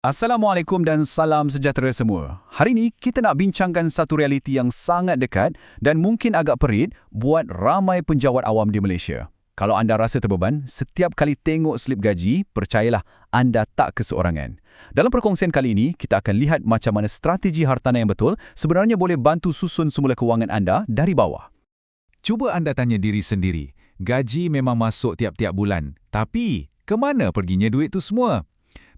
Assalamualaikum dan salam sejahtera semua. Hari ini kita nak bincangkan satu realiti yang sangat dekat dan mungkin agak perit buat ramai penjawat awam di Malaysia. Kalau anda rasa terbeban, setiap kali tengok slip gaji, percayalah anda tak keseorangan. Dalam perkongsian kali ini, kita akan lihat macam mana strategi hartanah yang betul sebenarnya boleh bantu susun semula kewangan anda dari bawah. Cuba anda tanya diri sendiri, gaji memang masuk tiap-tiap bulan, tapi ke mana perginya duit tu semua?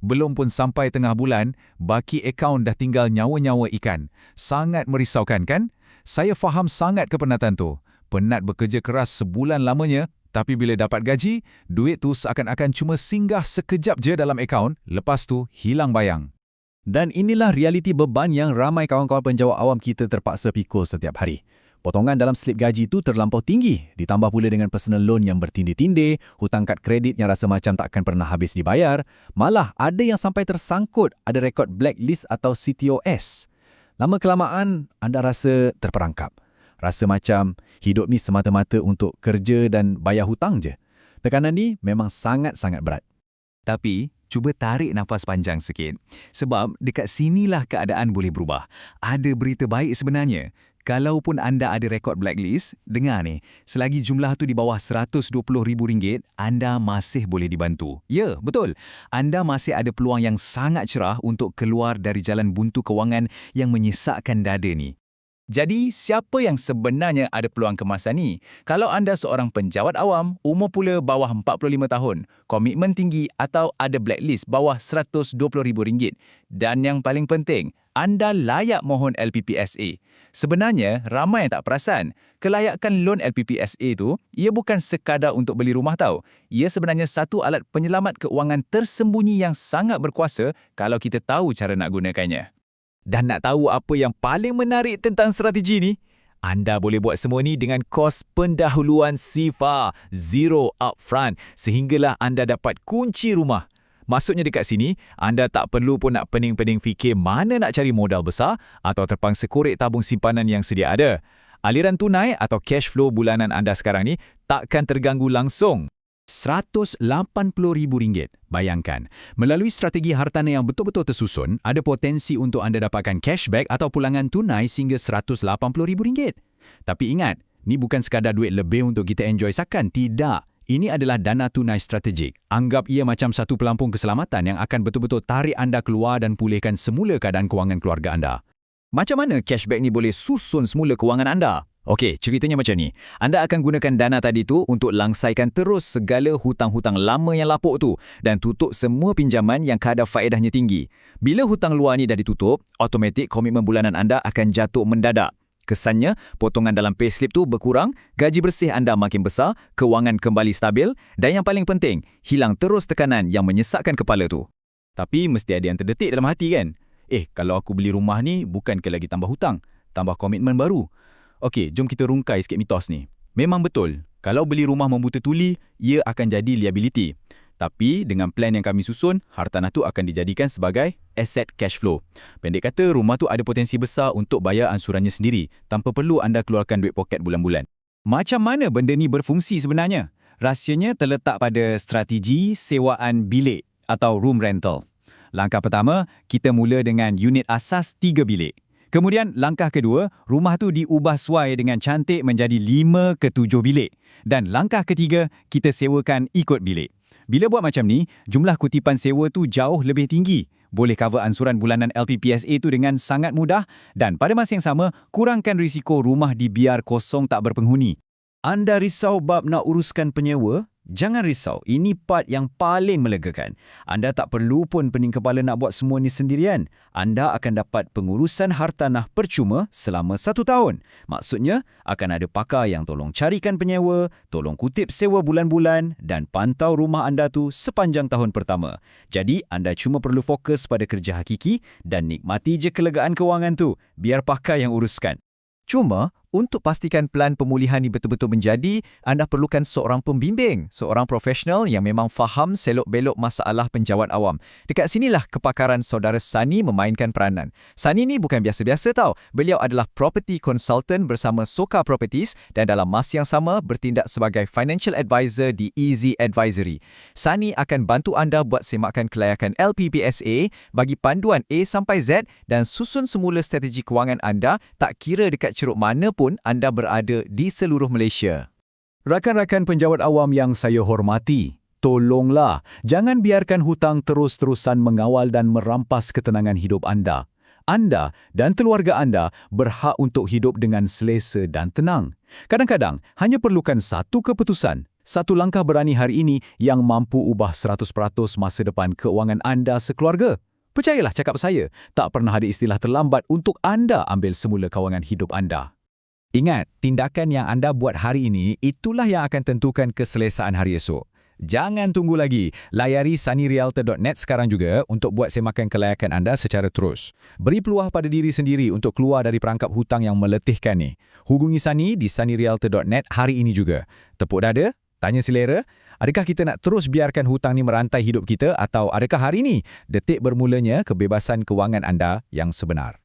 Belum pun sampai tengah bulan, baki akaun dah tinggal nyawa-nyawa ikan. Sangat merisaukan kan? Saya faham sangat kepenatan tu. Penat bekerja keras sebulan lamanya, tapi bila dapat gaji, duit tu seakan-akan cuma singgah sekejap je dalam akaun, lepas tu hilang bayang. Dan inilah realiti beban yang ramai kawan-kawan penjawat awam kita terpaksa pikul setiap hari. Potongan dalam slip gaji itu terlampau tinggi, ditambah pula dengan personal loan yang bertindih-tindih, hutang kad kredit yang rasa macam takkan pernah habis dibayar, malah ada yang sampai tersangkut ada rekod blacklist atau CTOS. Lama-kelamaan, anda rasa terperangkap. Rasa macam hidup ni semata-mata untuk kerja dan bayar hutang je. Tekanan ni memang sangat-sangat berat. Tapi, cuba tarik nafas panjang sikit. Sebab dekat sinilah keadaan boleh berubah. Ada berita baik sebenarnya. Kalaupun anda ada rekod blacklist, dengar ni, selagi jumlah tu di bawah RM120,000, anda masih boleh dibantu. Ya, betul. Anda masih ada peluang yang sangat cerah untuk keluar dari jalan buntu kewangan yang menyesakkan dada ni. Jadi, siapa yang sebenarnya ada peluang kemasan ni? Kalau anda seorang penjawat awam, umur pula bawah 45 tahun, komitmen tinggi atau ada blacklist bawah RM120,000. Dan yang paling penting, anda layak mohon LPPSA. Sebenarnya, ramai yang tak perasan. Kelayakan loan LPPSA tu, ia bukan sekadar untuk beli rumah tau. Ia sebenarnya satu alat penyelamat keuangan tersembunyi yang sangat berkuasa kalau kita tahu cara nak gunakannya. Dan nak tahu apa yang paling menarik tentang strategi ni? Anda boleh buat semua ni dengan kos pendahuluan SIFA, zero upfront, sehinggalah anda dapat kunci rumah. Maksudnya dekat sini, anda tak perlu pun nak pening-pening fikir mana nak cari modal besar atau terpangsa korek tabung simpanan yang sedia ada. Aliran tunai atau cash flow bulanan anda sekarang ni takkan terganggu langsung. RM180,000. Bayangkan, melalui strategi hartanah yang betul-betul tersusun, ada potensi untuk anda dapatkan cashback atau pulangan tunai sehingga RM180,000. Tapi ingat, ni bukan sekadar duit lebih untuk kita enjoy sakan, tidak. Ini adalah dana tunai strategik. Anggap ia macam satu pelampung keselamatan yang akan betul-betul tarik anda keluar dan pulihkan semula keadaan kewangan keluarga anda. Macam mana cashback ni boleh susun semula kewangan anda? Okey, ceritanya macam ni. Anda akan gunakan dana tadi tu untuk langsaikan terus segala hutang-hutang lama yang lapuk tu dan tutup semua pinjaman yang kadar faedahnya tinggi. Bila hutang luar ni dah ditutup, automatik komitmen bulanan anda akan jatuh mendadak. Kesannya, potongan dalam payslip tu berkurang, gaji bersih anda makin besar, kewangan kembali stabil dan yang paling penting, hilang terus tekanan yang menyesakkan kepala tu. Tapi mesti ada yang terdetik dalam hati kan? Kalau aku beli rumah ni, bukankah lagi tambah hutang? Tambah komitmen baru? Okey, jom kita rungkai sikit mitos ni. Memang betul, kalau beli rumah membuta tuli, ia akan jadi liability. Tapi dengan plan yang kami susun, hartanah tu akan dijadikan sebagai aset cash flow. Pendek kata, rumah tu ada potensi besar untuk bayar ansurannya sendiri, tanpa perlu anda keluarkan duit poket bulan-bulan. Macam mana benda ni berfungsi sebenarnya? Rahsianya terletak pada strategi sewaan bilik atau room rental. Langkah pertama, kita mula dengan unit asas 3 bilik. Kemudian langkah kedua, rumah tu diubah suai dengan cantik menjadi 5 ke 7 bilik. Dan langkah ketiga, kita sewakan ikut bilik. Bila buat macam ni, jumlah kutipan sewa tu jauh lebih tinggi. Boleh cover ansuran bulanan LPPSA tu dengan sangat mudah dan pada masa yang sama, kurangkan risiko rumah dibiar kosong tak berpenghuni. Anda risau bab nak uruskan penyewa? Jangan risau, ini part yang paling melegakan. Anda tak perlu pun pening kepala nak buat semua ni sendirian. Anda akan dapat pengurusan hartanah percuma selama 1 tahun. Maksudnya, akan ada pakar yang tolong carikan penyewa, tolong kutip sewa bulan-bulan dan pantau rumah anda tu sepanjang tahun pertama. Jadi, anda cuma perlu fokus pada kerja hakiki dan nikmati je kelegaan kewangan tu, biar pakar yang uruskan. Cuma, Untuk pastikan plan pemulihan ini betul-betul menjadi, anda perlukan seorang pembimbing, seorang profesional yang memang faham selok-belok masalah penjawat awam. Dekat sinilah kepakaran saudara Sani memainkan peranan. Sani ni bukan biasa-biasa tau. Beliau adalah property consultant bersama Soka Properties dan dalam masa yang sama bertindak sebagai financial advisor di Easy Advisory. Sani akan bantu anda buat semakan kelayakan LPPSA, bagi panduan A sampai Z dan susun semula strategi kewangan anda tak kira dekat ceruk mana pun anda berada di seluruh Malaysia. Rakan-rakan penjawat awam yang saya hormati, tolonglah jangan biarkan hutang terus-terusan mengawal dan merampas ketenangan hidup anda. Anda dan keluarga anda berhak untuk hidup dengan selesa dan tenang. Kadang-kadang hanya perlukan satu keputusan, satu langkah berani hari ini yang mampu ubah 100% masa depan keuangan anda sekeluarga. Percayalah cakap saya, tak pernah ada istilah terlambat untuk anda ambil semula kewangan hidup anda. Ingat, tindakan yang anda buat hari ini, itulah yang akan tentukan keselesaan hari esok. Jangan tunggu lagi. Layari sunnyrealtor.net sekarang juga untuk buat semakan kelayakan anda secara terus. Beri peluang pada diri sendiri untuk keluar dari perangkap hutang yang meletihkan ni. Hubungi Sunny di sunnyrealtor.net hari ini juga. Tepuk dada, tanya selera, adakah kita nak terus biarkan hutang ni merantai hidup kita atau adakah hari ini detik bermulanya kebebasan kewangan anda yang sebenar?